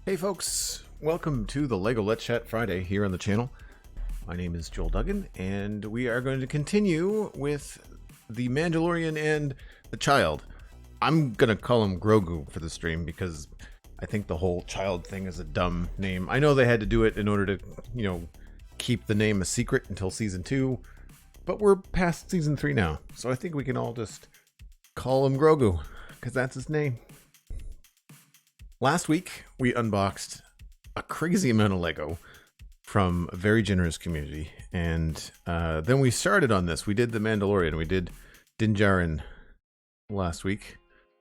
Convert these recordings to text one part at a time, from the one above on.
Hey folks, welcome to the LEGO Let's Chat Friday here on the channel. My name is Joel Duggan, and we are going to continue with the Mandalorian and the child. I'm gonna call him Grogu for the stream because I think the whole child thing is a dumb name. I know they had to do it in order to, keep the name a secret until season 2, but we're past season 3 now, so I think we can all just call him Grogu because that's his name. Last week, we unboxed a crazy amount of LEGO from a very generous community, and then we started on this. We did the Mandalorian, we did Din Djarin last week.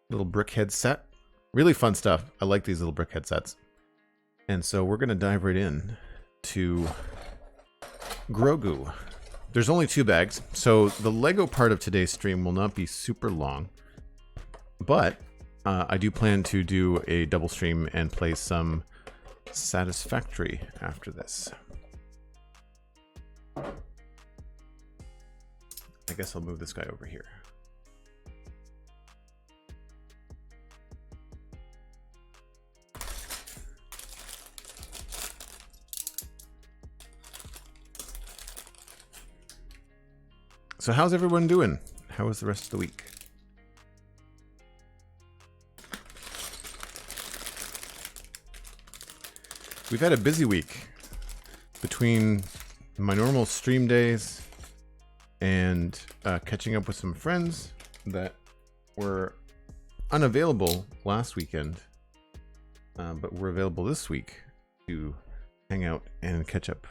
Little brickhead set. Really fun stuff. I like these little brickhead sets. And so we're going to dive right in to Grogu. There's only 2 bags, so the LEGO part of today's stream will not be super long, but I do plan to do a double stream and play some Satisfactory after this. I guess I'll move this guy over here. So how's everyone doing? How was the rest of the week? We've had a busy week between my normal stream days and catching up with some friends that were unavailable last weekend, but were available this week to hang out and catch up.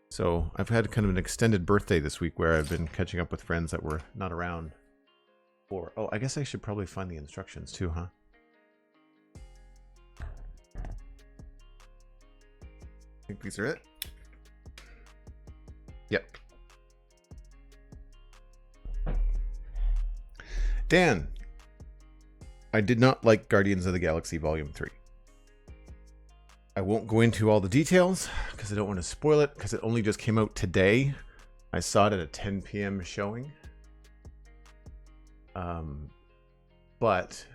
So I've had kind of an extended birthday this week where I've been catching up with friends that were not around. Or, oh, I guess I should probably find the instructions too, huh? I think these are it. Yep. Dan, I did not like Guardians of the Galaxy Volume 3. I won't go into all the details because I don't want to spoil it because it only just came out today. I saw it at a 10 p.m. showing. But,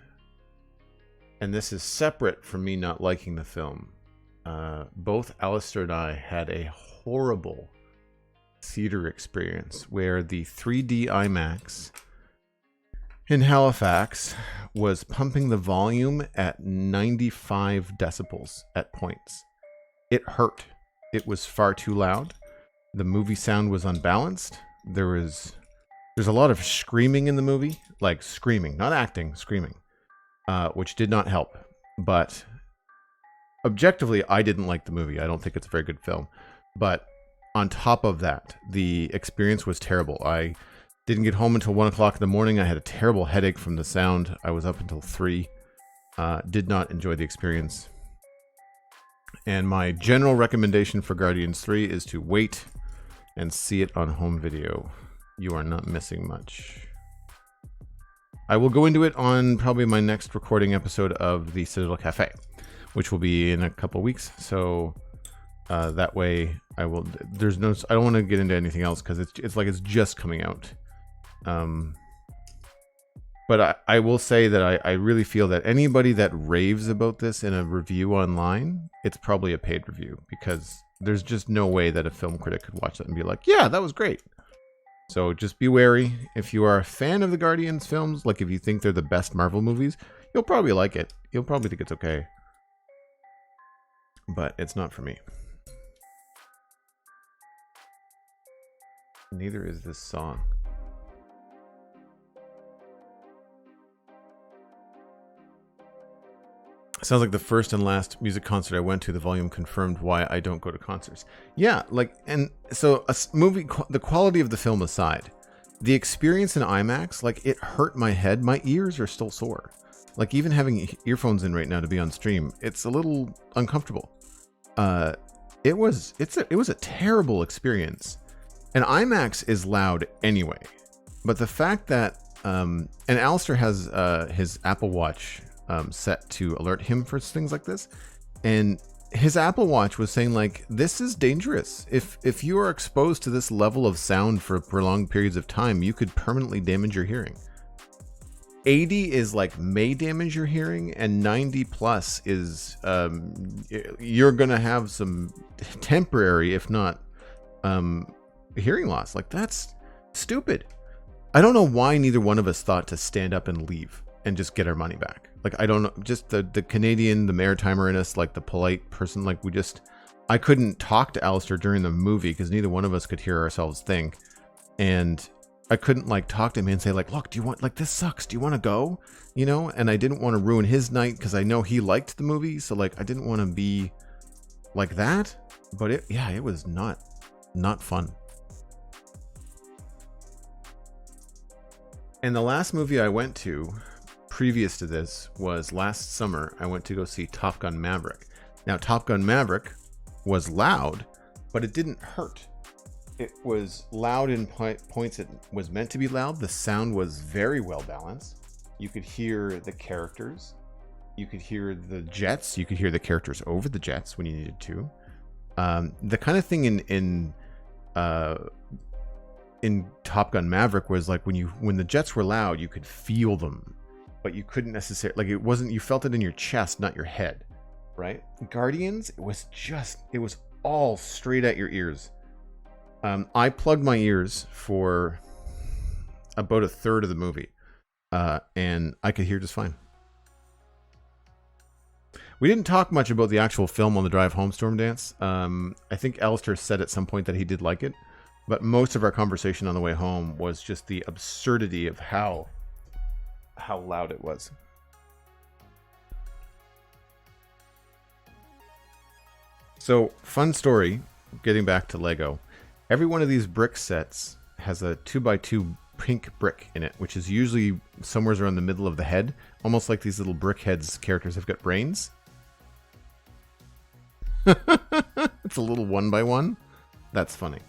and this is separate from me not liking the film. Both Alistair and I had a horrible theater experience where the 3D IMAX in Halifax was pumping the volume at 95 decibels at points. It hurt. It was far too loud. The movie sound was unbalanced. There's a lot of screaming in the movie, like screaming, not acting, screaming, which did not help. But objectively, I didn't like the movie. I don't think it's a very good film. But on top of that, the experience was terrible. I didn't get home until 1 o'clock in the morning. I had a terrible headache from the sound. I was up until 3. Did not enjoy the experience. And my general recommendation for Guardians 3 is to wait and see it on home video. You are not missing much. I will go into it on probably my next recording episode of the Citadel Cafe, which will be in a couple weeks. So that way I will, I don't want to get into anything else because it's like it's just coming out. But I will say that I really feel that anybody that raves about this in a review online, it's probably a paid review because there's just no way that a film critic could watch that and be like, yeah, that was great. So just be wary. If you are a fan of the Guardians films, like if you think they're the best Marvel movies, you'll probably like it. You'll probably think it's okay. But it's not for me. Neither is this song. Sounds like the first and last music concert I went to, the volume confirmed why I don't go to concerts. Yeah, like, and so a movie, the quality of the film aside, the experience in IMAX, like, it hurt my head. My ears are still sore. Like, even having earphones in right now to be on stream, it's a little uncomfortable. It was a terrible experience. And IMAX is loud anyway. But the fact that, and Alistair has his Apple Watch set to alert him for things like this, and his Apple Watch was saying, like, this is dangerous. If you are exposed to this level of sound for prolonged periods of time, you could permanently damage your hearing. 80 is like may damage your hearing, and 90 plus is you're gonna have some temporary, if not hearing loss. Like, that's stupid. I don't know why neither one of us thought to stand up and leave and just get our money back. Like, I don't know, just the Canadian, the Maritimer in us, like the polite person, like I couldn't talk to Alistair during the movie because neither one of us could hear ourselves think. And I couldn't like talk to him and say like, look, do you want, like, this sucks, do you want to go? You know, and I didn't want to ruin his night because I know he liked the movie. So like, I didn't want to be like that, but it was not fun. And the last movie I went to previous to this was last summer. I went to go see Top Gun Maverick. Now, Top Gun Maverick was loud, but it didn't hurt. It was loud in points it was meant to be loud. The sound was very well balanced. You could hear the characters. You could hear the jets. You could hear the characters over the jets when you needed to. The kind of thing in Top Gun Maverick was like when the jets were loud, you could feel them, but you couldn't necessarily, like, it wasn't, you felt it in your chest, not your head, right? Guardians, it was all straight at your ears. I plugged my ears for about a third of the movie, and I could hear just fine. We didn't talk much about the actual film on the drive home, Storm Dance. I think Alistair said at some point that he did like it, but most of our conversation on the way home was just the absurdity of how loud it was. So, fun story, getting back to Lego. Every one of these brick sets has a 2x2 pink brick in it, which is usually somewhere around the middle of the head, almost like these little brick heads characters have got brains. It's a little 1x1. That's funny.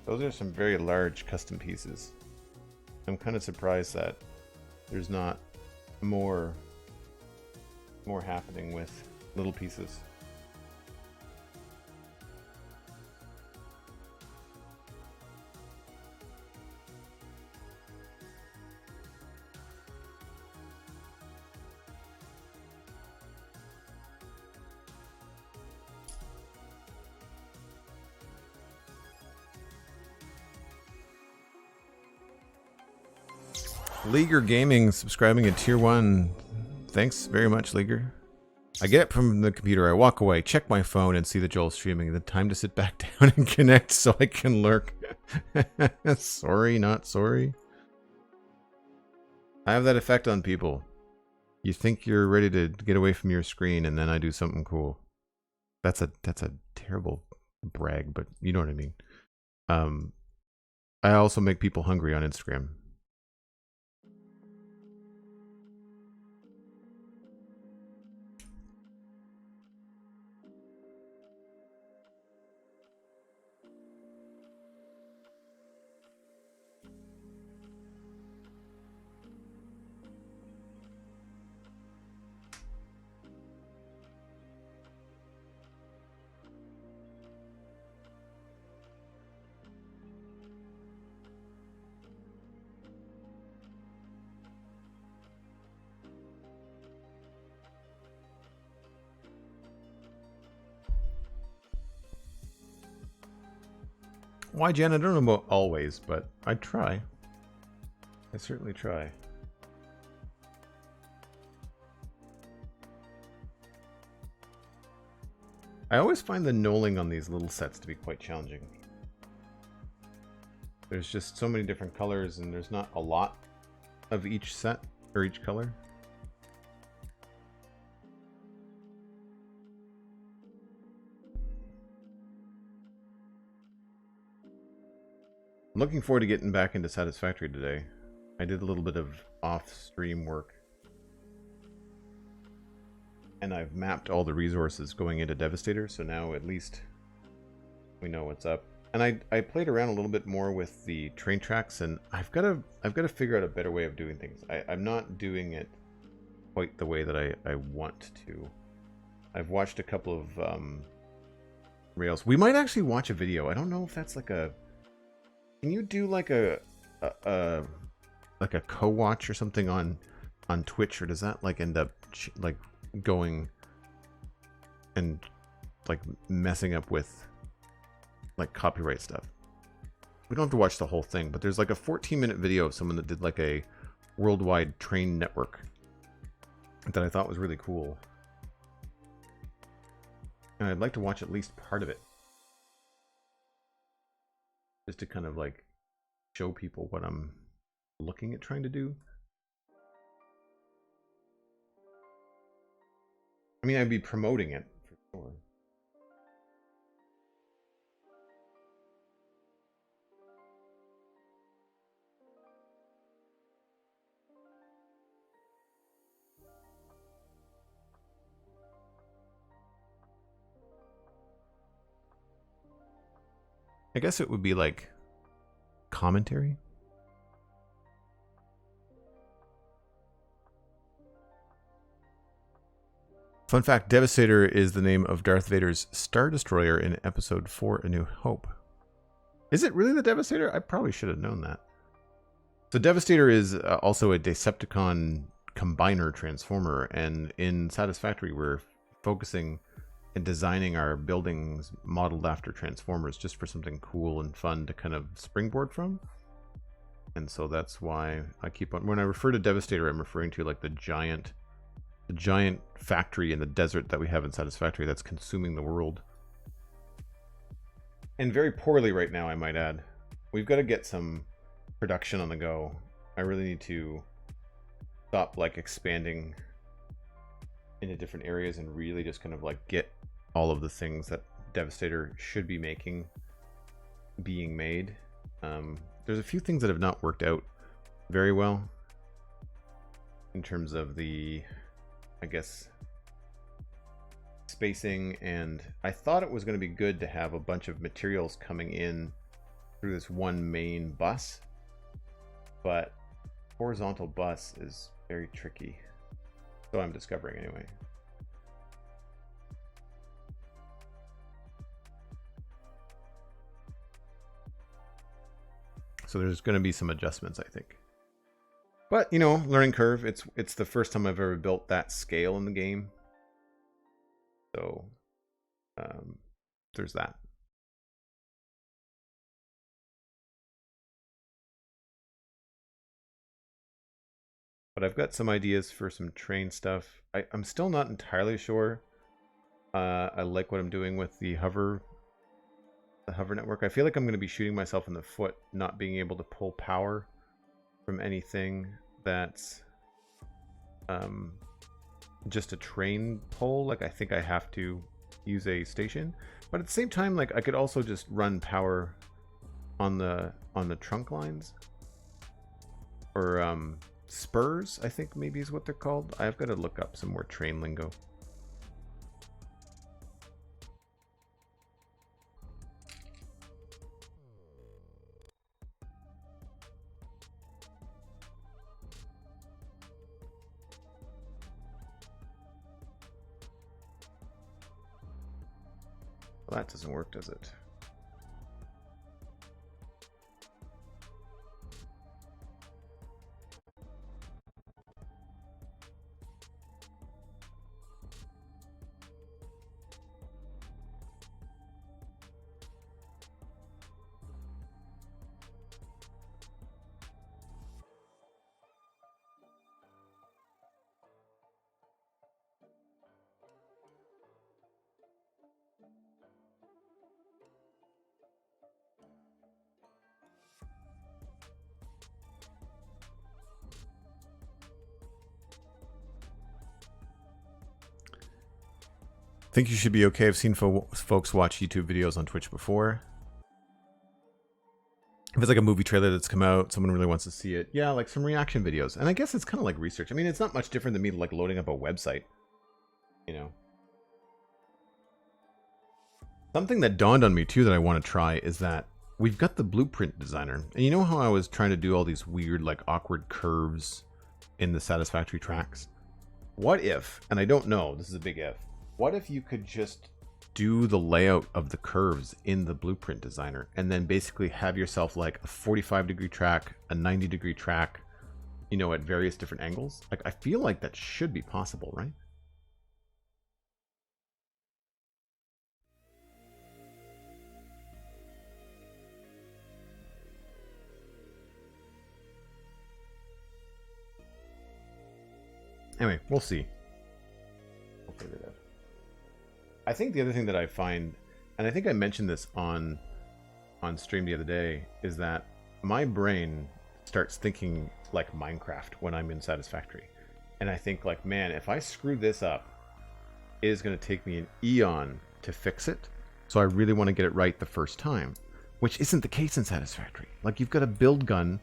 Those are some very large custom pieces. I'm kind of surprised that there's not more happening with little pieces. LeigerGaming subscribing at tier 1. Thanks very much, Leiger. I get up from the computer, I walk away, check my phone, and see that Joel's streaming. The time to sit back down and connect so I can lurk. Sorry, not sorry. I have that effect on people. You think you're ready to get away from your screen, and then I do something cool. That's a terrible brag, but you know what I mean. I also make people hungry on Instagram. Why, Jen? I don't know about always, but I try. I certainly try. I always find the knolling on these little sets to be quite challenging. There's just so many different colors, and there's not a lot of each set, or each color. I'm looking forward to getting back into Satisfactory today. I did a little bit of off-stream work. And I've mapped all the resources going into Devastator, so now at least we know what's up. And I played around a little bit more with the train tracks, and I've got to figure out a better way of doing things. I'm not doing it quite the way that I want to. I've watched a couple of rails. We might actually watch a video. I don't know if that's like a... Can you do like a co-watch or something on Twitch, or does that like end up like going and like messing up with like copyright stuff? We don't have to watch the whole thing, but there's like a 14-minute video of someone that did like a worldwide train network that I thought was really cool. And I'd like to watch at least part of it, just to kind of like show people what I'm looking at trying to do. I mean, I'd be promoting it for sure. I guess it would be like commentary. Fun fact, Devastator is the name of Darth Vader's Star Destroyer in Episode 4, A New Hope. Is it really the Devastator? I probably should have known that. So Devastator is also a Decepticon combiner transformer, and in Satisfactory we're focusing and designing our buildings modeled after Transformers, just for something cool and fun to kind of springboard from. And so that's why I keep on... When I refer to Devastator, I'm referring to like the giant factory in the desert that we have in Satisfactory that's consuming the world. And very poorly right now, I might add. We've got to get some production on the go. I really need to stop like expanding into different areas and really just kind of like get all of the things that Devastator should be making being made. There's a few things that have not worked out very well in terms of the, I guess, spacing, and I thought it was going to be good to have a bunch of materials coming in through this one main bus, but horizontal bus is very tricky. So I'm discovering anyway. So there's going to be some adjustments, I think. But, you know, learning curve. It's the first time I've ever built that scale in the game. So there's that. But I've got some ideas for some train stuff. I'm still not entirely sure. I like what I'm doing with the hover network. I feel like I'm going to be shooting myself in the foot, not being able to pull power from anything that's just a train pole. Like, I think I have to use a station, but at the same time, like, I could also just run power on the trunk lines, or spurs, I think maybe is what they're called. I've got to look up some more train lingo. Well, that doesn't work, does it? Think you should be okay. I've seen folks watch YouTube videos on Twitch before. if it's like a movie trailer that's come out, someone really wants to see it. Yeah, like some reaction videos. And I guess it's kind of like research. I mean, it's not much different than me like loading up a website, you know. Something that dawned on me too that I want to try is that we've got the blueprint designer. And you know how I was trying to do all these weird like awkward curves in the satisfactory tracks? What if, and I don't know, this is a big if, what if you could just do the layout of the curves in the blueprint designer and then basically have yourself like a 45-degree track, a 90-degree track, you know, at various different angles? Like, I feel like that should be possible, right? Anyway, we'll see. We'll figure it out. I think the other thing that I find, and I think I mentioned this on stream the other day, is that my brain starts thinking like Minecraft when I'm in Satisfactory. And I think like, man, if I screw this up, it is going to take me an eon to fix it. So I really want to get it right the first time, which isn't the case in Satisfactory. Like, you've got a build gun.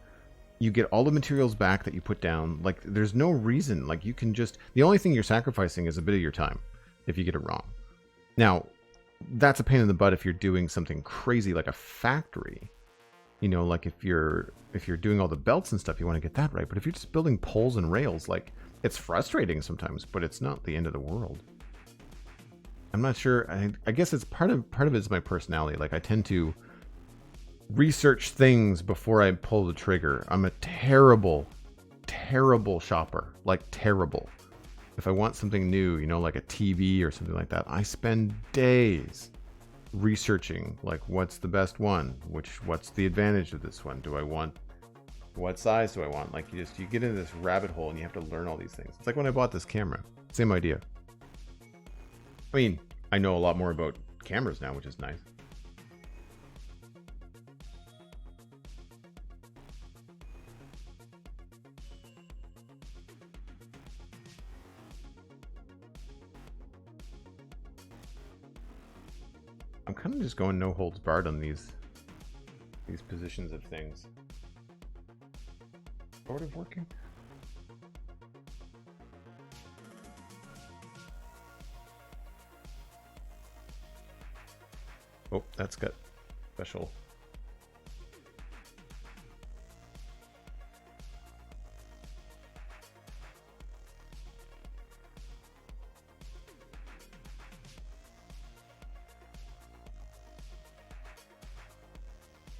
You get all the materials back that you put down. Like, there's no reason. Like, you can just... The only thing you're sacrificing is a bit of your time if you get it wrong. Now, that's a pain in the butt if you're doing something crazy like a factory. You know, like if you're doing all the belts and stuff, you want to get that right. But if you're just building poles and rails, like, it's frustrating sometimes, but it's not the end of the world. I'm not sure. I guess it's part of it is my personality. Like, I tend to research things before I pull the trigger. I'm a terrible shopper. Like, terrible. If I want something new, you know, like a TV or something like that, I spend days researching, like, what's the best one? What's the advantage of this one? What size do I want? Like, you get into this rabbit hole and you have to learn all these things. It's like when I bought this camera. Same idea. I mean, I know a lot more about cameras now, which is nice. I'm kind of just going no holds barred on these positions of things. Sort of working. Oh, that's got special.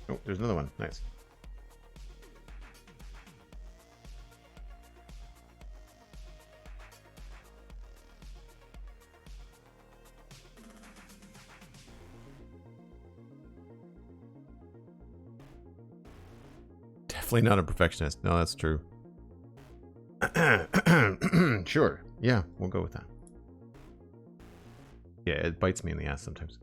Oh, there's another one. Nice. Definitely not a perfectionist. No, that's true. Sure. Yeah, we'll go with that. Yeah, it bites me in the ass sometimes.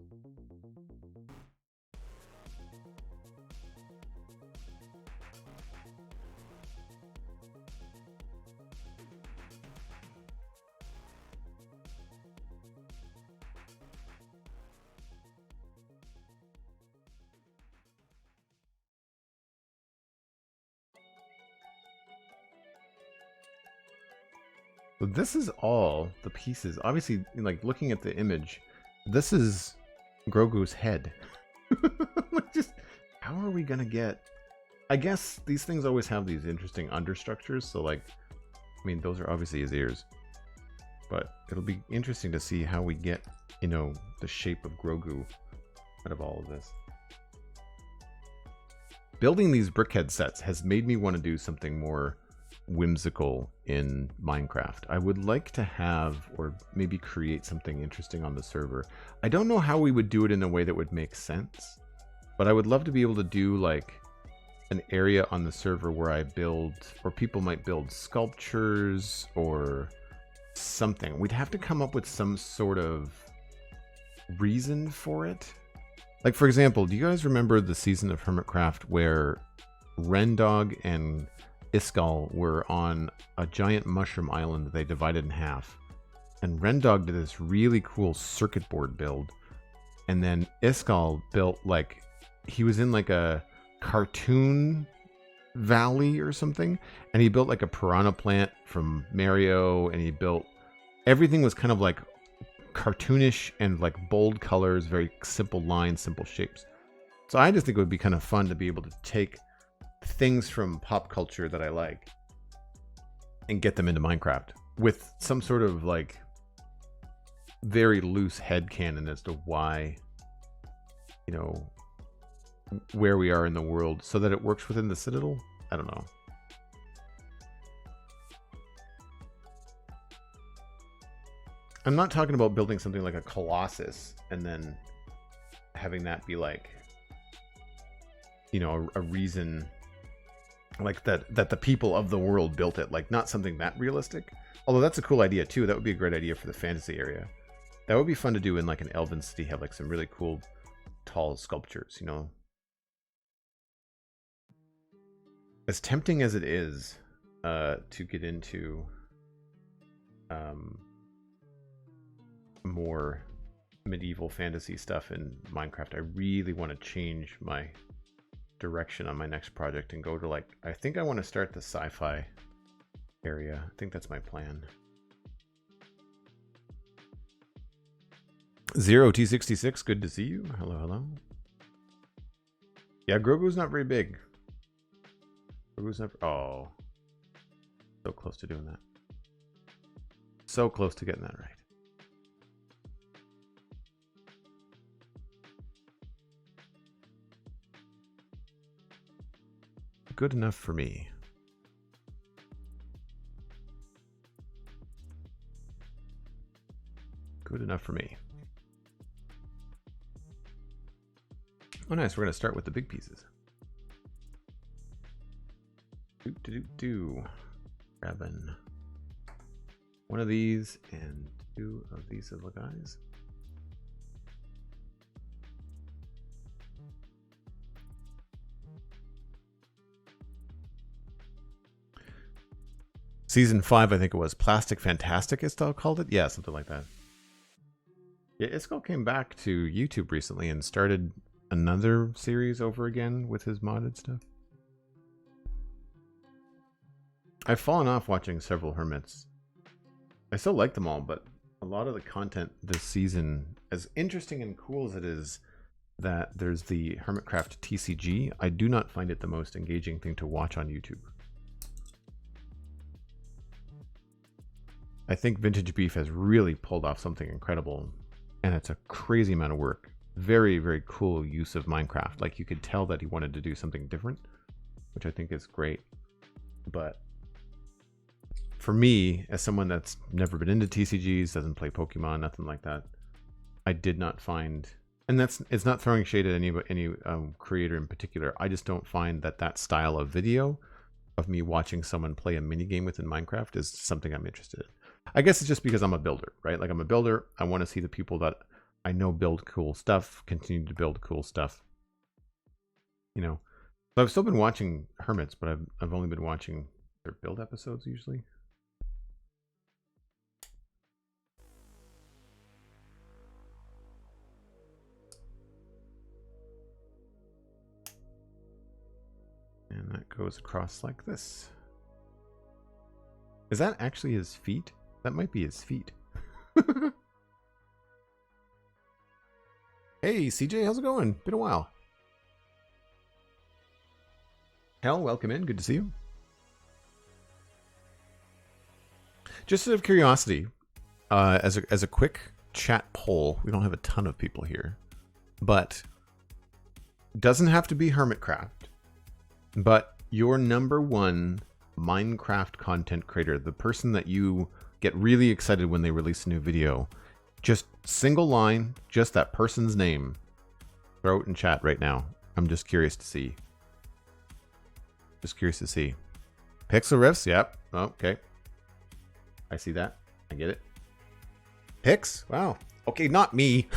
So this is all the pieces. Obviously, like, looking at the image, this is Grogu's head. Just, how are we gonna get... I guess these things always have these interesting understructures, so, like, I mean, those are obviously his ears. But it'll be interesting to see how we get, you know, the shape of Grogu out of all of this. Building these brickhead sets has made me want to do something more whimsical in Minecraft. I would like to have, or maybe create, something interesting on the server. I don't know how we would do it in a way that would make sense, but I would love to be able to do like an area on the server where I build, or people might build sculptures or something. We'd have to come up with some sort of reason for it. Like, for example, do you guys remember the season of Hermitcraft where Rendog and Iskall were on a giant mushroom island that they divided in half, and Rendog did this really cool circuit board build, and then Iskall built, like, he was in like a cartoon valley or something, and he built like a piranha plant from Mario, and he built everything was kind of like cartoonish and like bold colors, very simple lines, simple shapes. So I just think it would be kind of fun to be able to take things from pop culture that I like and get them into Minecraft with some sort of like very loose headcanon as to why, you know, where we are in the world so that it works within the Citadel. I don't know. I'm not talking about building something like a Colossus and then having that be like, you know, a reason like that the people of the world built it, like not something that realistic. Although that's a cool idea too. That would be a great idea for the fantasy area. That would be fun to do in like an Elven city, have like some really cool tall sculptures, you know. As tempting as it is to get into more medieval fantasy stuff in Minecraft, I really want to change my direction on my next project and go to like, I think I want to start the sci-fi area. I think that's my plan. Zero T66, good to see you. Hello, hello. Yeah, Grogu's not very big. Grogu's not. Oh, so close to doing that. So close to getting that right. Good enough for me. Good enough for me. Oh, nice. We're going to start with the big pieces. Grabbing one of these and two of these little guys. Season 5, I think it was. Plastic Fantastic, Istal called it? Yeah, something like that. Yeah, Istal came back to YouTube recently and started another series over again with his modded stuff. I've fallen off watching several Hermits. I still like them all, but a lot of the content this season, as interesting and cool as it is that there's the Hermitcraft TCG, I do not find it the most engaging thing to watch on YouTube. I think Vintage Beef has really pulled off something incredible, and it's a crazy amount of work. Very, very cool use of Minecraft. Like, you could tell that he wanted to do something different, which I think is great. But for me, as someone that's never been into TCGs, doesn't play Pokemon, nothing like that, I did not find, and it's not throwing shade at any creator in particular. I just don't find that style of video of me watching someone play a mini game within Minecraft is something I'm interested in. I guess it's just because I'm a builder, right? Like, I'm a builder. I want to see the people that I know build cool stuff continue to build cool stuff. You know, so I've still been watching Hermits, but I've only been watching their build episodes usually. And that goes across like this. Is that actually his feet? That might be his feet. Hey, CJ, how's it going? Been a while. Hell, welcome in. Good to see you. Just out of curiosity, as a quick chat poll, we don't have a ton of people here, but doesn't have to be Hermitcraft, but your #1 Minecraft content creator, the person that you get really excited when they release a new video, just single line, just that person's name. Throw it in chat right now. I'm just curious to see. Just curious to see. Pixel Riffs, yep. Okay. I see that. I get it. Pix? Wow. Okay, not me.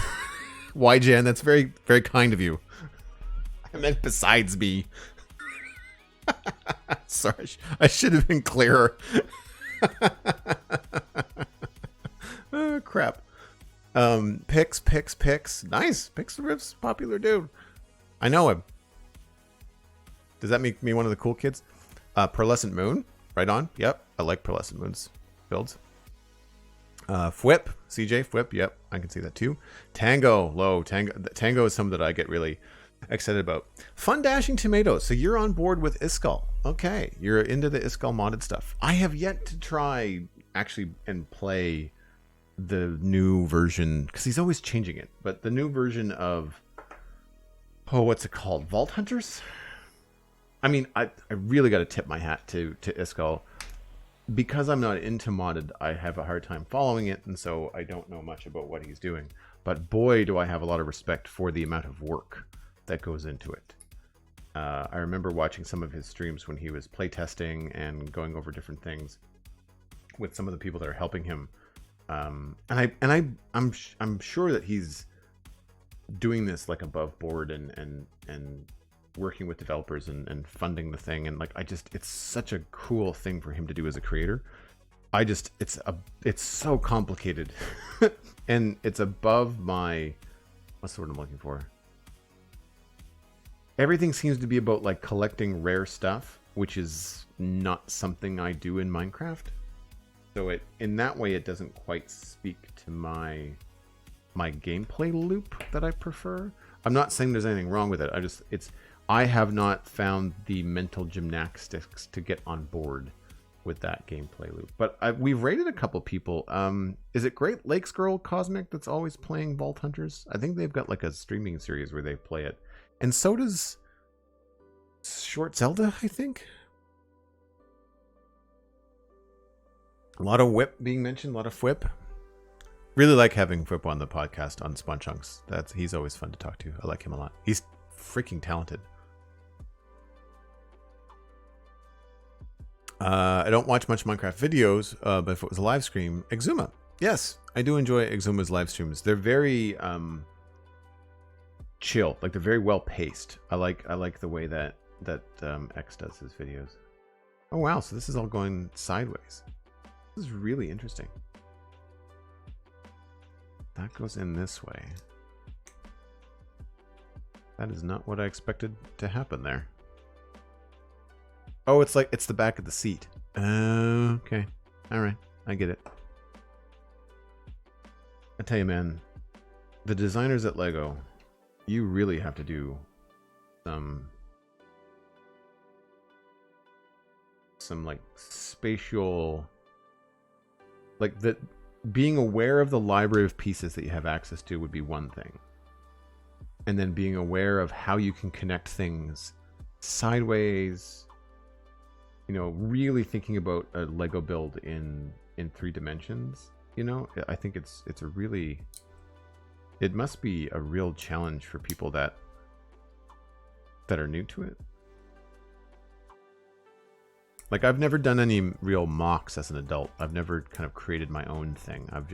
YGen, that's very, very kind of you. I meant besides me. Sorry, I should have been clearer. Oh, crap. Pix. Nice. Pixel Riff's popular dude. I know him. Does that make me one of the cool kids? Pearlescent Moon, right on. Yep, I like Pearlescent Moon's builds. Fwip, CJ, Fwip, yep, I can see that too. Tango, low. Tango is something that I get really excited about. Fun Dashing Tomatoes, so you're on board with Iskall. Okay, you're into the Iskall modded stuff. I have yet to try, actually, and play the new version, because he's always changing it, but the new version of, oh, what's it called? Vault Hunters? I mean, I really got to tip my hat to Iskall. Because I'm not into modded, I have a hard time following it, and so I don't know much about what he's doing. But boy, do I have a lot of respect for the amount of work that goes into it. I remember watching some of his streams when he was playtesting and going over different things with some of the people that are helping him. I'm sure that he's doing this like above board and working with developers and funding the thing, and like it's such a cool thing for him to do as a creator. It's so complicated and it's above my, what's the word I'm looking for? Everything seems to be about like collecting rare stuff, which is not something I do in Minecraft. So in that way it doesn't quite speak to my gameplay loop that I prefer. I'm not saying there's anything wrong with it. I have not found the mental gymnastics to get on board with that gameplay loop. But we've rated a couple people. Is it Great Lakes Girl Cosmic that's always playing Vault Hunters? I think they've got like a streaming series where they play it. And so does Short Zelda, I think. A lot of Whip being mentioned, a lot of Fwip. Really like having Fwip on the podcast on Spawn Chunks. He's always fun to talk to. I like him a lot. He's freaking talented. I don't watch much Minecraft videos, but if it was a live stream, Exuma. Yes, I do enjoy Exuma's live streams. They're very chill, like they're very well paced. I like the way that X does his videos. Oh wow, so this is all going sideways. This is really interesting. That goes in this way. That is not what I expected to happen there. Oh, it's the back of the seat. Okay. All right. I get it. I tell you, man, the designers at Lego, you really have to do some like spatial, like that. Being aware of the library of pieces that you have access to would be one thing. And then being aware of how you can connect things sideways, you know, really thinking about a Lego build in 3 dimensions, you know, I think it must be a real challenge for people that are new to it. Like, I've never done any real mocks as an adult. I've never kind of created my own thing. I've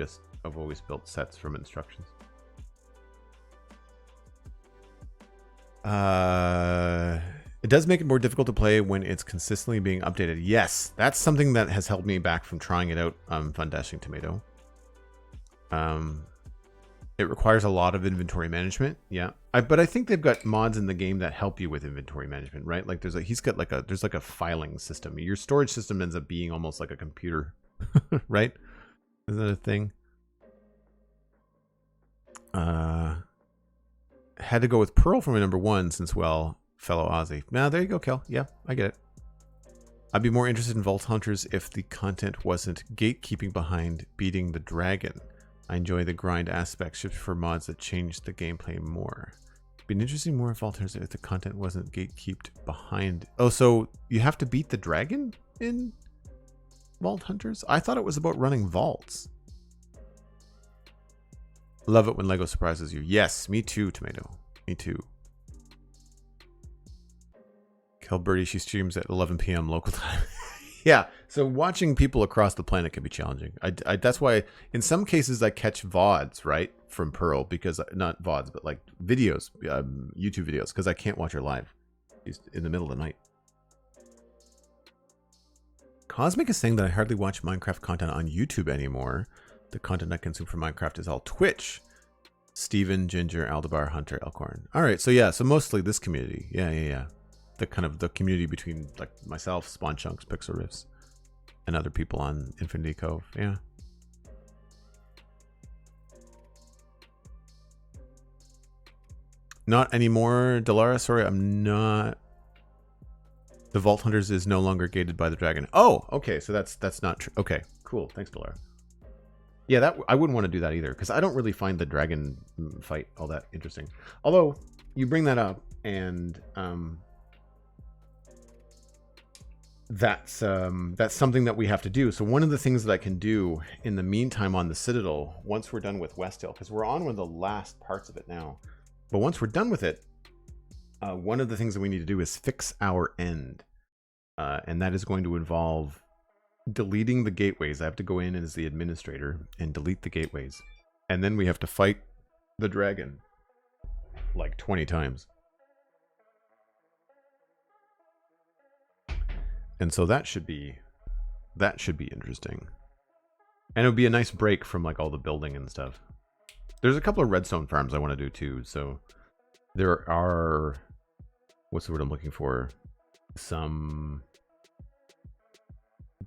always built sets from instructions. It does make it more difficult to play when it's consistently being updated. Yes, that's something that has held me back from trying it out on Fun Dashing Tomato. It requires a lot of inventory management. Yeah, but I think they've got mods in the game that help you with inventory management, right? Like there's like a filing system. Your storage system ends up being almost like a computer, right? Isn't that a thing? Had to go with Pearl for my number 1 since, well, fellow Aussie. Now there you go, Kel. Yeah, I get it. I'd be more interested in Vault Hunters if the content wasn't gatekeeping behind beating the dragon. I enjoy the grind aspect, shift for mods that change the gameplay more. It'd be interesting more in Vault Hunters if the content wasn't gatekeeped behind. Oh, so you have to beat the dragon in Vault Hunters? I thought it was about running vaults. Love it when Lego surprises you. Yes, me too, Tomato. Me too. Kel Birdie, she streams at 11 p.m. local time. Yeah, so watching people across the planet can be challenging. That's why in some cases I catch VODs, right, from Pearl, because not VODs, but like videos, YouTube videos, because I can't watch her live. She's in the middle of the night. Cosmic is saying that I hardly watch Minecraft content on YouTube anymore. The content I consume for Minecraft is all Twitch. Steven, Ginger, Aldebar, Hunter, Elkhorn. All right, so yeah, so mostly this community. Yeah. the kind of the community between like myself, Spawn Chunks, Pixel Riffs, and other people on Infinity Cove. Yeah. Not anymore, Delara. Sorry, I'm not. The Vault Hunters is no longer gated by the dragon. Oh, okay. So that's not true. Okay, cool. Thanks, Delara. Yeah, that I wouldn't want to do that either because I don't really find the dragon fight all that interesting. Although you bring that up, and that's something that we have to do. So one of the things that I can do in the meantime on the Citadel, once we're done with West Hill, because we're on one of the last parts of it now, but once we're done with it, one of the things that we need to do is fix our end, and that is going to involve deleting the gateways. I have to go in as the administrator and delete the gateways, and then we have to fight the dragon like 20 times. And so that should be interesting, and it would be a nice break from like all the building and stuff. There's a couple of redstone farms I want to do too. So there are, what's the word I'm looking for? Some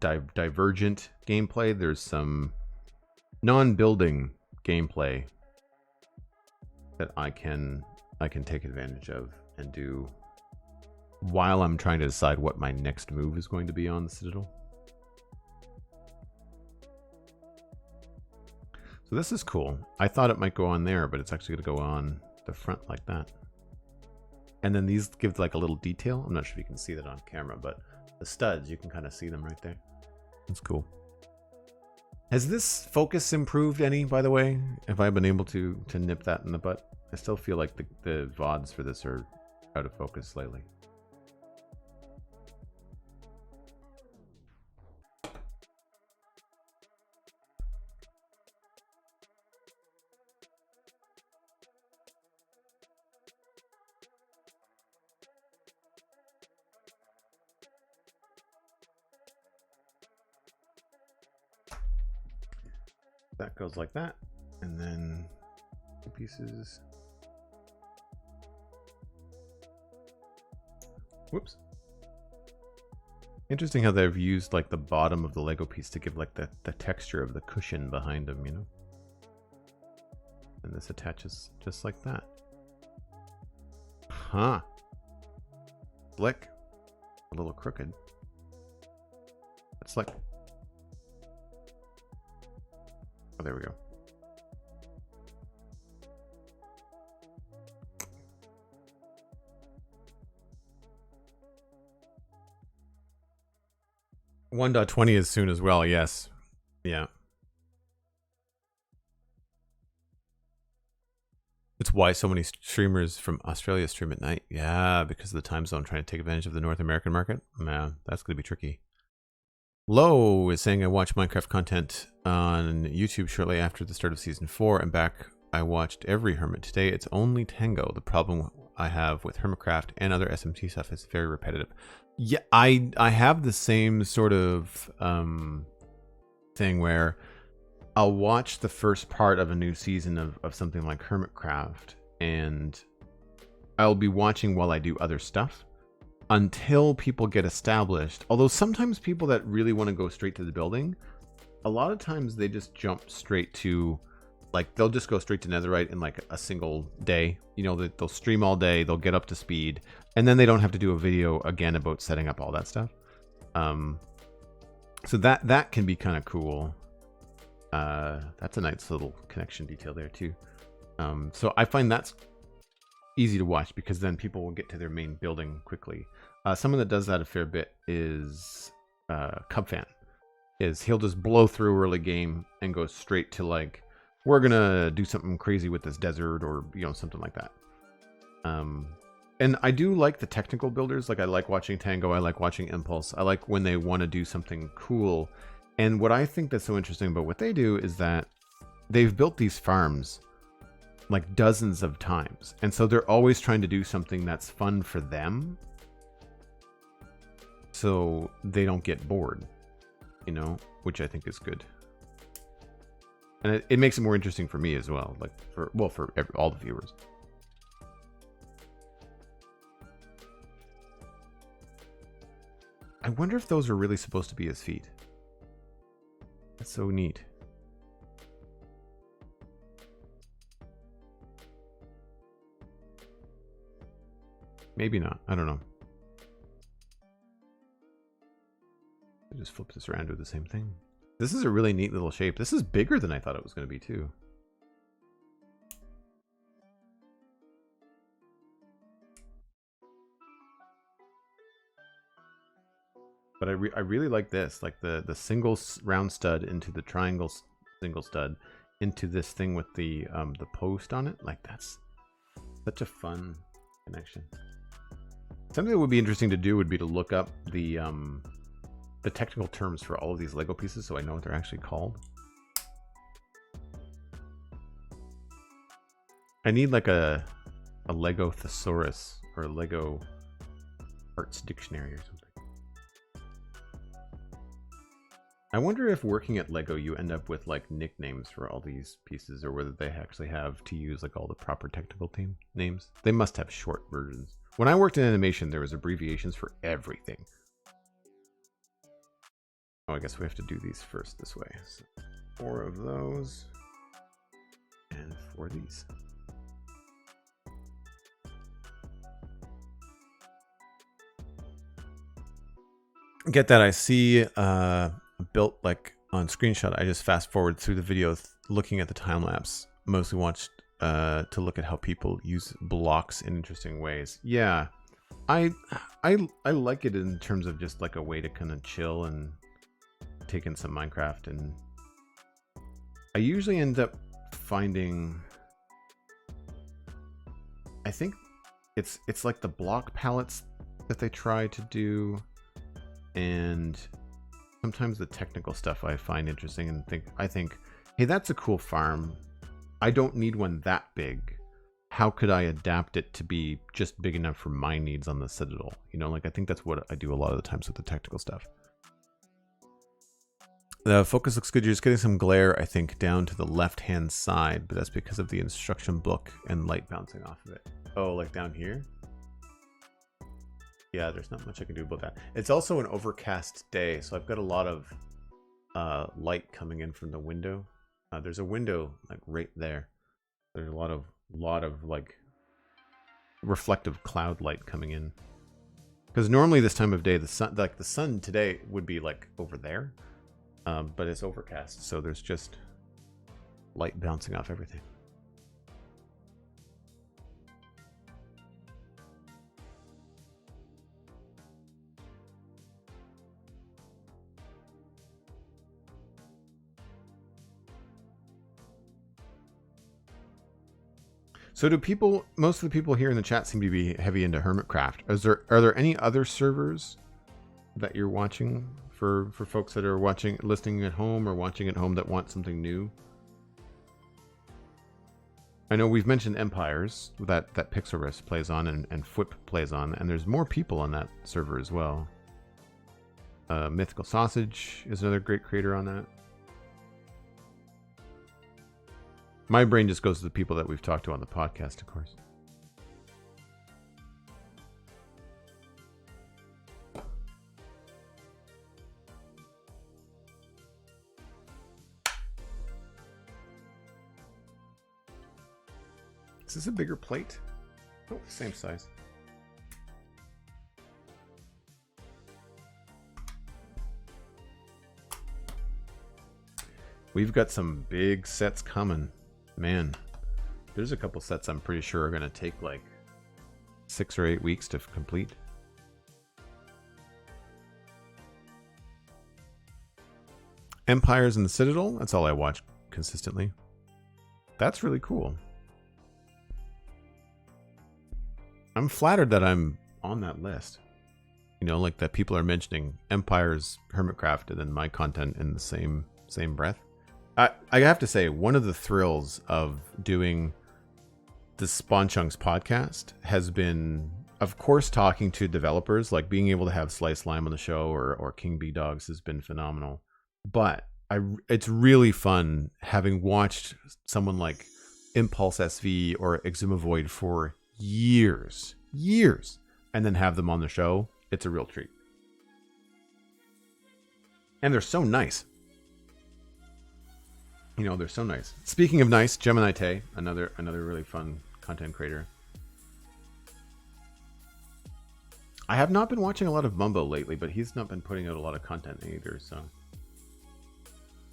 divergent gameplay. There's some non-building gameplay that I can take advantage of and do while I'm trying to decide what my next move is going to be on the Citadel. So this is cool. I thought it might go on there, but it's actually going to go on the front like that. And then these give like a little detail. I'm not sure if you can see that on camera, but the studs, you can kind of see them right there. That's cool. Has this focus improved any, by the way? Have I been able to nip that in the butt? I still feel like the VODs for this are out of focus slightly. That goes like that, and then pieces. Whoops. Interesting how they've used like the bottom of the Lego piece to give like the texture of the cushion behind them, you know? And this attaches just like that. Huh. Slick. A little crooked. But slick. Oh, there we go. .20 is soon as well, yes. Yeah. It's why so many streamers from Australia stream at night. Yeah, because of the time zone, trying to take advantage of the North American market. Man, that's going to be tricky. Low is saying I watched Minecraft content on YouTube shortly after the start of Season 4 and back I watched every Hermit. Today it's only Tango. The problem I have with Hermitcraft and other SMT stuff is very repetitive. Yeah, I have the same sort of thing where I'll watch the first part of a new season of something like Hermitcraft, and I'll be watching while I do other stuff until people get established. Although sometimes people that really want to go straight to the building, a lot of times they just jump straight to, like, they'll just go straight to Netherite in like a single day. You know, they'll stream all day, they'll get up to speed, and then they don't have to do a video again about setting up all that stuff. So that can be kind of cool. That's a nice little connection detail there too. So I find that's easy to watch because then people will get to their main building quickly. Someone that does that a fair bit is Cubfan. He'll just blow through early game and go straight to like, we're gonna do something crazy with this desert, or you know, something like that. And I do like the technical builders. Like I like watching Tango, I like watching Impulse. I like when they want to do something cool. And what I think that's so interesting about what they do is that they've built these farms like dozens of times, and so they're always trying to do something that's fun for them, so they don't get bored, you know, which I think is good. And it makes it more interesting for me as well, like for all the viewers. I wonder if those are really supposed to be his feet. That's so neat. Maybe not. I don't know. I just flip this around, do the same thing. This is a really neat little shape. This is bigger than I thought it was going to be too. But I really like this, like the single round stud into the triangle single stud into this thing with the post on it. Like that's such a fun connection. Something that would be interesting to do would be to look up the technical terms for all of these Lego pieces so I know what they're actually called. I need like a Lego thesaurus or a Lego arts dictionary or something. I wonder if working at Lego you end up with like nicknames for all these pieces, or whether they actually have to use like all the proper technical team names. They must have short versions. When I worked in animation, there was abbreviations for everything. Oh, I guess we have to do these first this way. So 4 of those and 4 of these. Get that? I see built like on screenshot. I just fast forward through the video looking at the time lapse. Mostly watched to look at how people use blocks in interesting ways. Yeah, I like it in terms of just like a way to kind of chill and take in some Minecraft. And I usually end up finding, I think it's like the block palettes that they try to do, and sometimes the technical stuff I find interesting and I think, hey, that's a cool farm. I don't need one that big. How could I adapt it to be just big enough for my needs on the Citadel? You know, like I think that's what I do a lot of the times with the technical stuff. The focus looks good. You're just getting some glare, I think, down to the left-hand side, but that's because of the instruction book and light bouncing off of it. Oh, like down here? Yeah, there's not much I can do about that. It's also an overcast day, so I've got a lot of light coming in from the window. There's a window like right there. There's a lot of like reflective cloud light coming in. Because normally this time of day, the sun today would be like over there, but it's overcast, so there's just light bouncing off everything. So do people, most of the people here in the chat seem to be heavy into Hermitcraft. Are there any other servers that you're watching for folks that are listening at home or watching at home that want something new? I know we've mentioned Empires that Pixelrisk plays on and Fwip plays on, and there's more people on that server as well. Mythical Sausage is another great creator on that. My brain just goes to the people that we've talked to on the podcast, of course. Is this a bigger plate? Oh, same size. We've got some big sets coming. Man, there's a couple sets I'm pretty sure are going to take like 6 or 8 weeks to complete. Empires in the Citadel, that's all I watch consistently. That's really cool. I'm flattered that I'm on that list. You know, like that people are mentioning Empires, Hermitcraft, and then my content in the same breath. I have to say, one of the thrills of doing the Spawn Chunks podcast has been, of course, talking to developers. Like being able to have Slice Lime on the show or King B Dogs has been phenomenal. But it's really fun having watched someone like Impulse SV or Exumavoid for years, and then have them on the show. It's a real treat. And they're so nice. You know, they're so nice. Speaking of nice, Gemini Tay, another really fun content creator. I have not been watching a lot of Mumbo lately, but he's not been putting out a lot of content either, so.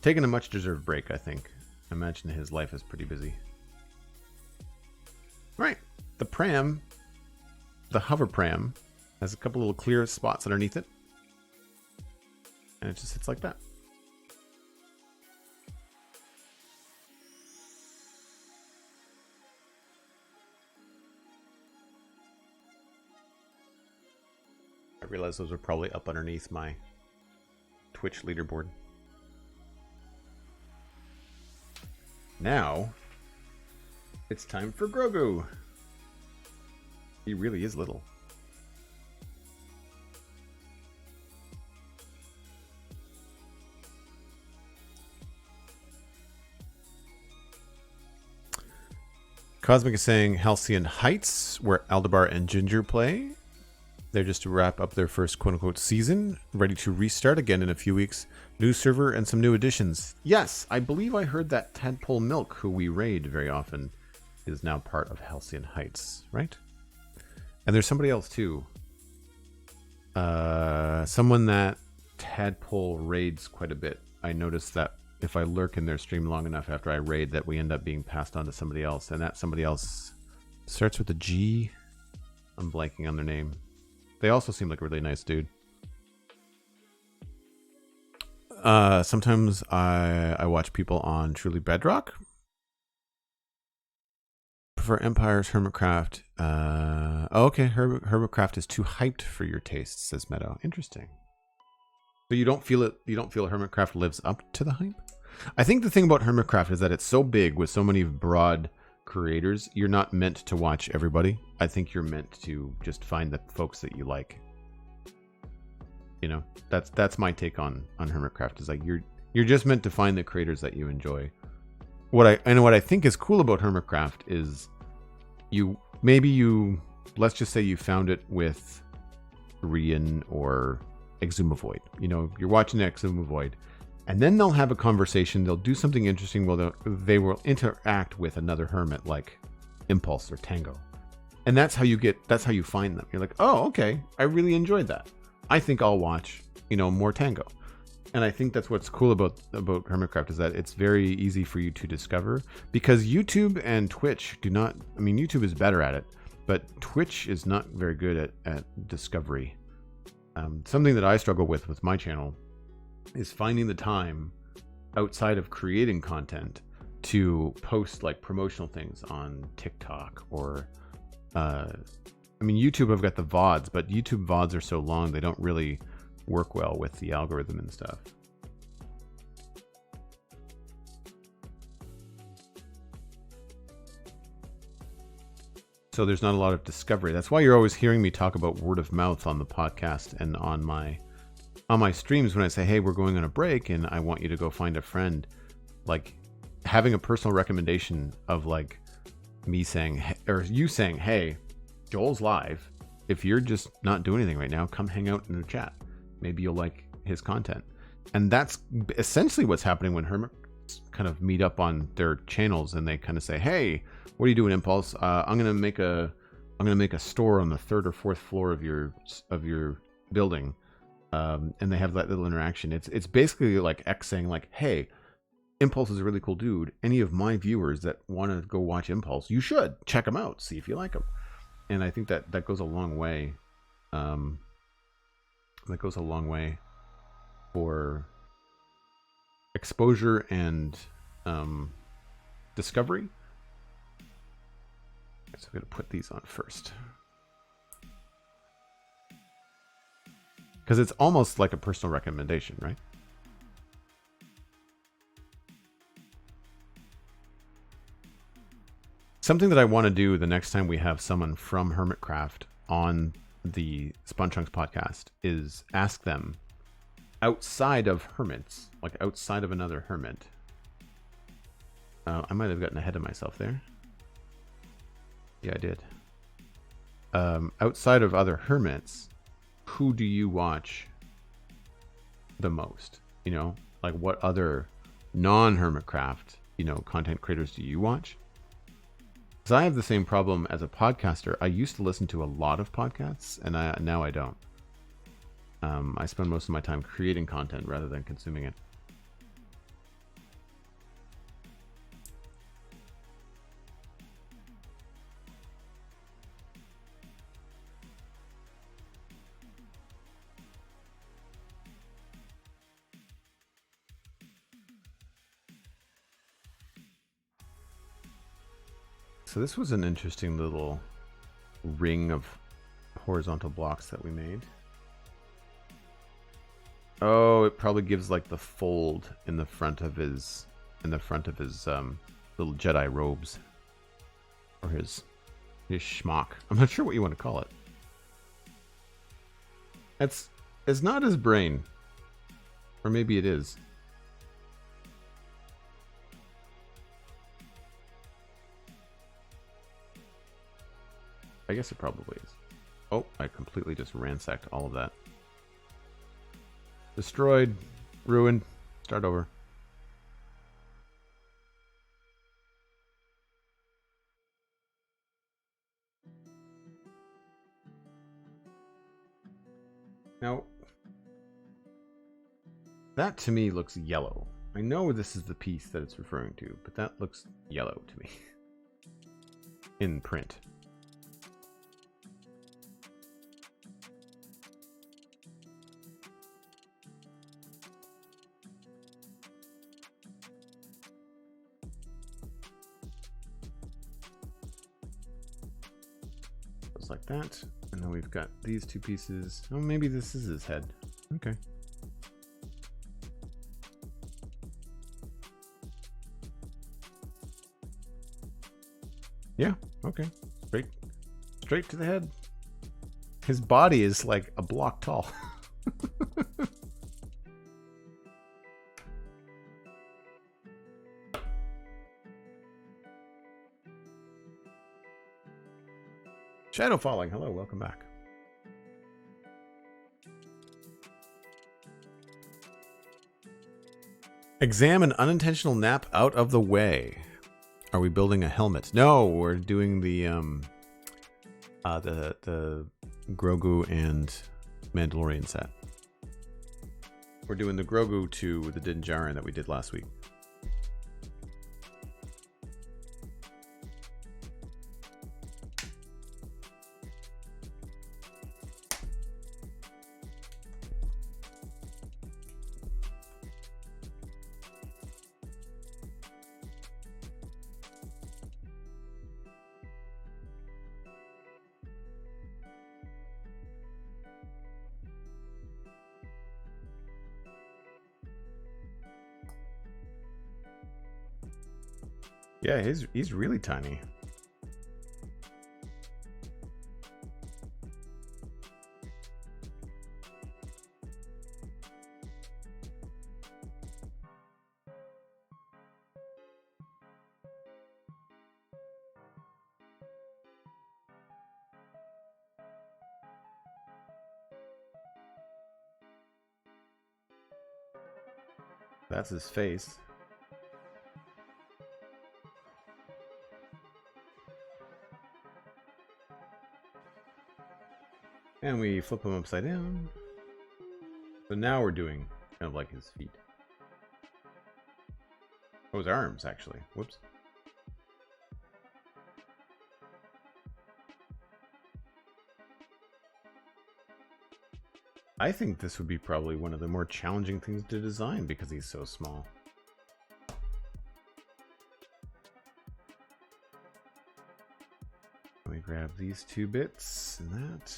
Taking a much deserved break, I think. I imagine his life is pretty busy. Right. The pram, the hover pram, has a couple little clear spots underneath it. And it just sits like that. I realize those are probably up underneath my Twitch leaderboard. Now, it's time for Grogu. He really is little. Cosmic is saying Halcyon Heights, where Aldebar and Ginger play. They're just to wrap up their first quote-unquote season, ready to restart again in a few weeks. New server and some new additions. Yes, I believe I heard that Tadpole Milk, who we raid very often, is now part of Halcyon Heights, right? And there's somebody else too. Someone that Tadpole raids quite a bit. I noticed that if I lurk in their stream long enough after I raid, that we end up being passed on to somebody else. And that somebody else starts with a G. I'm blanking on their name. They also seem like a really nice dude. Sometimes I watch people on Truly Bedrock. Prefer Empire's Hermitcraft. Okay, Hermitcraft is too hyped for your taste, says Meadow. Interesting. So you don't feel it? You don't feel Hermitcraft lives up to the hype? I think the thing about Hermitcraft is that it's so big with so many broad creators. You're not meant to watch everybody. I think you're meant to just find the folks that you like. You know, that's my take on Hermitcraft. Is like you're just meant to find the creators that you enjoy. What I think is cool about Hermitcraft is let's just say you found it with Rian or Exumavoid. You know, you're watching Exumavoid, and then they'll have a conversation. They'll do something interesting. Well, they will interact with another hermit like Impulse or Tango, and that's how you find them. You're like, oh, okay, I really enjoyed that. I think I'll watch, more Tango. And I think that's what's cool about Hermitcraft is that it's very easy for you to discover, because YouTube and Twitch YouTube is better at it, but Twitch is not very good at discovery. Something that I struggle with my channel is finding the time outside of creating content to post like promotional things on TikTok or YouTube. I've got the VODs, but YouTube VODs are so long they don't really work well with the algorithm and stuff. So there's not a lot of discovery. That's why you're always hearing me talk about word of mouth on the podcast and on my streams when I say, hey, we're going on a break and I want you to go find a friend. Like having a personal recommendation of like me saying, or you saying, hey, Joel's live. If you're just not doing anything right now, come hang out in the chat. Maybe you'll like his content. And that's essentially what's happening when hermits kind of meet up on their channels and they kind of say, hey, what are you doing, Impulse? I'm gonna make a store on the 3rd or 4th floor of your building. And they have that little interaction. It's basically like X saying like, hey, Impulse is a really cool dude. Any of my viewers that want to go watch Impulse, you should check him out, see if you like him. And I think that goes a long way. That goes a long way for exposure and discovery. So I'm going to put these on first, because it's almost like a personal recommendation, right? Something that I want to do the next time we have someone from Hermitcraft on the SpongeChunks podcast is ask them outside of hermits, like outside of another hermit. I might have gotten ahead of myself there. Yeah, I did. Outside of other hermits, who do you watch the most? You know, like what other non-Hermitcraft, you know, content creators do you watch? Because I have the same problem as a podcaster. I used to listen to a lot of podcasts, and now I don't. I spend most of my time creating content rather than consuming it. So this was an interesting little ring of horizontal blocks that we made. Oh, it probably gives like the fold in the front of his little Jedi robes, or his schmuck. I'm not sure what you want to call it. It's not his brain, or maybe it is. I guess it probably is. Oh, I completely just ransacked all of that. Destroyed, ruined, start over. Now, that to me looks yellow. I know this is the piece that it's referring to, but that looks yellow to me. In print. Like that, and then we've got these two pieces. Oh, maybe this is his head. Okay. Yeah, okay. Straight to the head. His body is like a block tall. Shadow Falling, hello, welcome back. Examine unintentional nap out of the way. Are we building a helmet? No, we're doing the Grogu and Mandalorian set. We're doing the Grogu to the Din Djarin that we did last week. Yeah, he's really tiny. That's his face. And we flip him upside down. So now we're doing kind of like his feet. Oh, his arms, actually. Whoops. I think this would be probably one of the more challenging things to design because he's so small. Let me grab these two bits and that.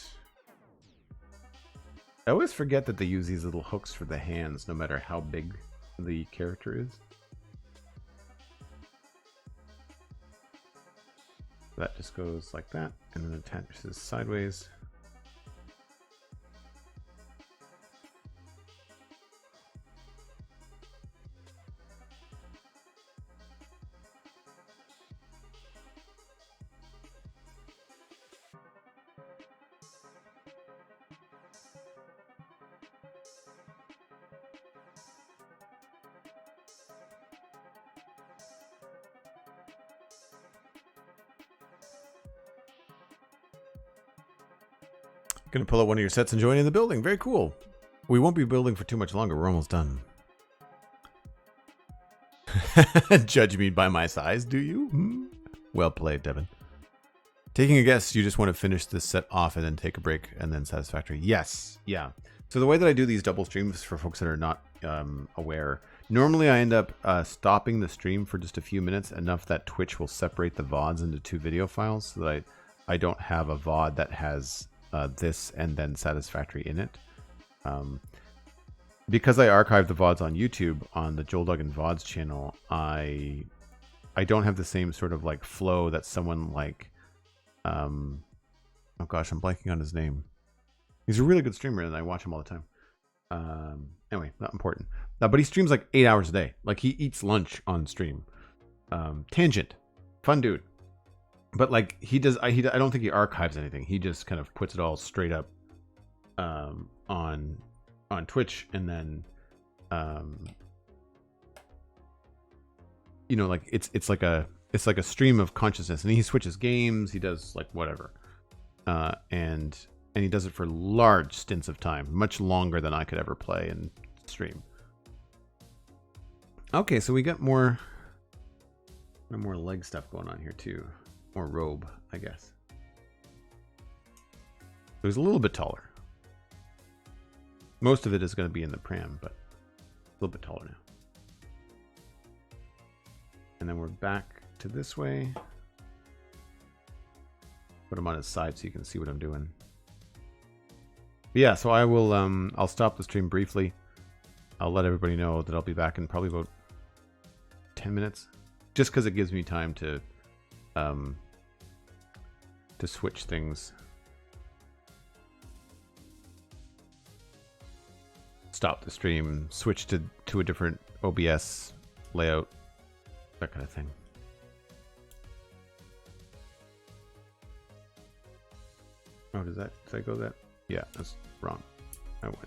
I always forget that they use these little hooks for the hands, no matter how big the character is. That just goes like that, and then attaches sideways. Gonna pull out one of your sets and join in the building. Very cool. We won't be building for too much longer. We're almost done. Judge me by my size, do you? Hmm? Well played, Devon. Taking a guess, you just want to finish this set off and then take a break and then satisfactory. Yes. Yeah. So the way that I do these double streams for folks that are not aware, normally I end up stopping the stream for just a few minutes, enough that Twitch will separate the VODs into 2 video files so that I don't have a VOD that has this and then satisfactory in it. Because I archive the VODs on YouTube on the Joel Duggan VODs channel, I don't have the same sort of like flow that someone like, oh gosh, I'm blanking on his name. He's a really good streamer and I watch him all the time. Anyway, not important. But he streams like 8 hours a day. Like he eats lunch on stream. Tangent, fun dude. But like he does, I don't think he archives anything. He just kind of puts it all straight up on Twitch, and then you know, like it's like a stream of consciousness, and he switches games, he does like whatever, and he does it for large stints of time, much longer than I could ever play and stream. Okay, so we got more leg stuff going on here too, more robe, I guess. So he's a little bit taller. Most of it is going to be in the pram, but a little bit taller now. And then we're back to this way. Put him on his side so you can see what I'm doing. But yeah, so I will, I'll stop the stream briefly. I'll let everybody know that I'll be back in probably about 10 minutes. Just because it gives me time to switch things. Stop the stream, switch to a different OBS layout, that kind of thing. Oh, did I go that? Yeah, that's wrong. I went.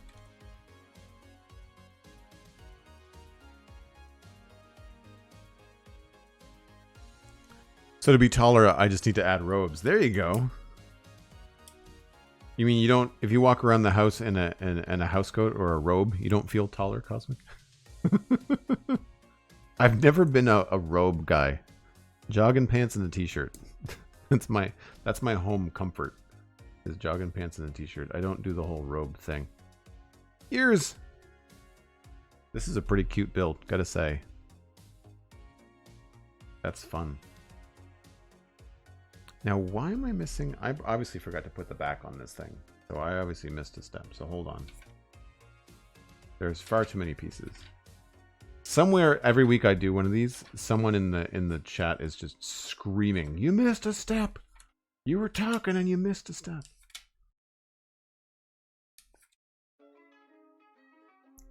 So to be taller, I just need to add robes. There you go. You mean you don't, if you walk around the house in a house coat or a robe, you don't feel taller, Cosmic? I've never been a robe guy. Jogging pants and a t-shirt. that's my home comfort. Is jogging pants and a t-shirt. I don't do the whole robe thing. Ears. This is a pretty cute build, gotta say. That's fun. Now, why am I missing? I obviously forgot to put the back on this thing. So I obviously missed a step. So hold on. There's far too many pieces. Somewhere every week I do one of these, someone in the chat is just screaming, "You missed a step! You were talking and you missed a step."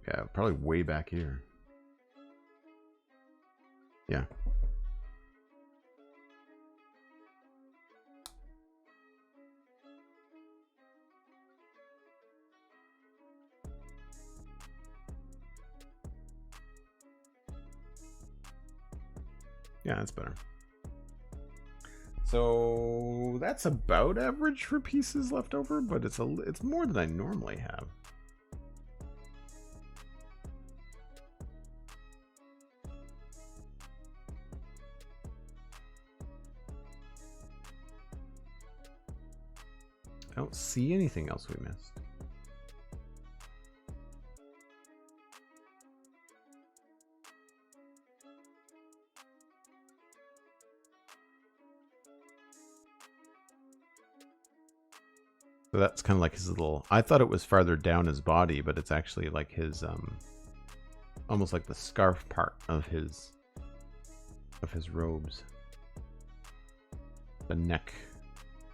Yeah, probably way back here. Yeah. Yeah, that's better. So that's about average for pieces left over, but it's more than I normally have. I don't see anything else we missed. So that's kind of like his little, I thought it was farther down his body, but it's actually like his, almost like the scarf part of his robes. The neck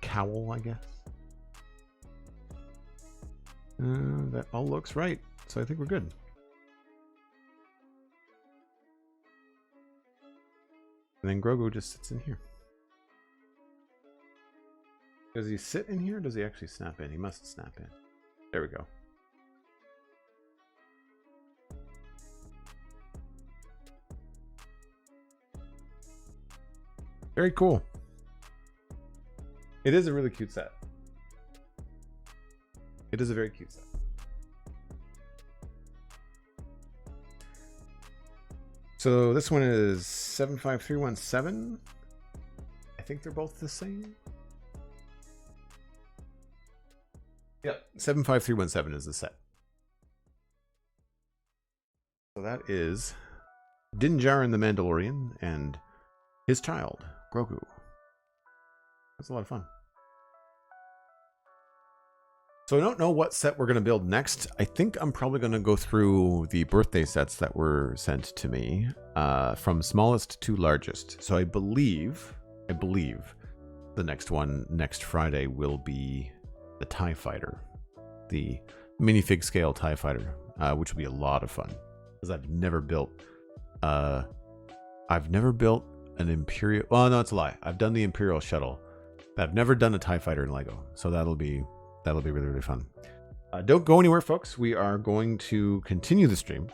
cowl, I guess. That all looks right. So I think we're good. And then Grogu just sits in here. Does he sit in here or does he actually snap in? He must snap in. There we go. Very cool. It is a really cute set. It is a very cute set. So this one is 75317. I think they're both the same. Yep, 75317 is the set. So that is Din Djarin the Mandalorian and his child, Grogu. That's a lot of fun. So I don't know what set we're going to build next. I think I'm probably going to go through the birthday sets that were sent to me from smallest to largest. So I believe the next one next Friday will be the TIE Fighter, the minifig scale TIE Fighter, which will be a lot of fun because I've never built an Imperial. Well, no, it's a lie. I've done the Imperial shuttle. I've never done a TIE Fighter in Lego, so that'll be really, really fun. Don't go anywhere, folks. We are going to continue the stream.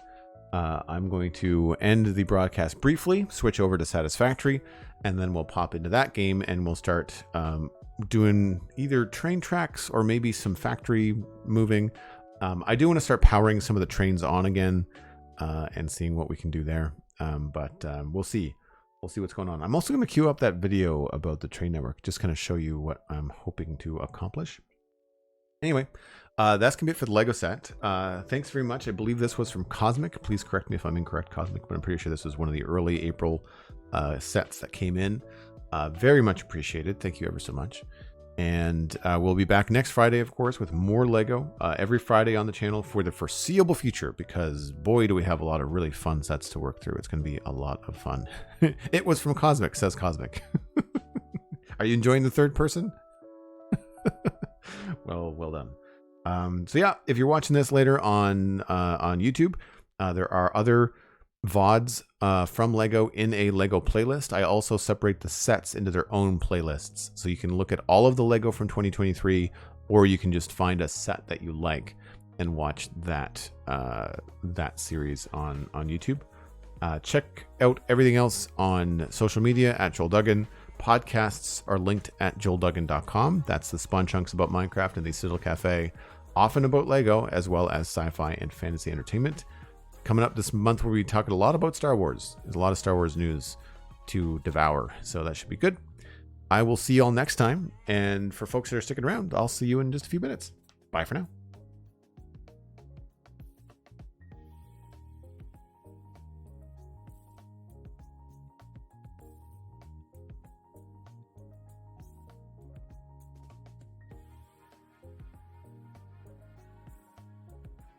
I'm going to end the broadcast briefly, switch over to Satisfactory, and then we'll pop into that game and we'll start doing either train tracks or maybe some factory moving. I do want to start powering some of the trains on again and seeing what we can do there. But we'll see. We'll see what's going on. I'm also going to queue up that video about the train network, just kind of show you what I'm hoping to accomplish. Anyway, that's going to be it for the Lego set. Thanks very much. I believe this was from Cosmic. Please correct me if I'm incorrect, Cosmic, but I'm pretty sure this was one of the early April sets that came in. Very much appreciated. Thank you ever so much. And we'll be back next Friday, of course, with more Lego every Friday on the channel for the foreseeable future, because boy, do we have a lot of really fun sets to work through. It's going to be a lot of fun. It was from Cosmic, says Cosmic. Are you enjoying the third person? Well done. So yeah, if you're watching this later on YouTube, there are other VODs from Lego in a Lego playlist. I also separate the sets into their own playlists, so you can look at all of the Lego from 2023, or you can just find a set that you like and watch that series on YouTube. Check out everything else on social media at Joel Duggan. Podcasts are linked at joelduggan.com. That's the Spawn Chunks about Minecraft and the Citadel Cafe, often about Lego, as well as sci-fi and fantasy entertainment. Coming up this month, we'll be talking a lot about Star Wars. There's a lot of Star Wars news to devour, so that should be good. I will see you all next time, and for folks that are sticking around, I'll see you in just a few minutes. Bye for now.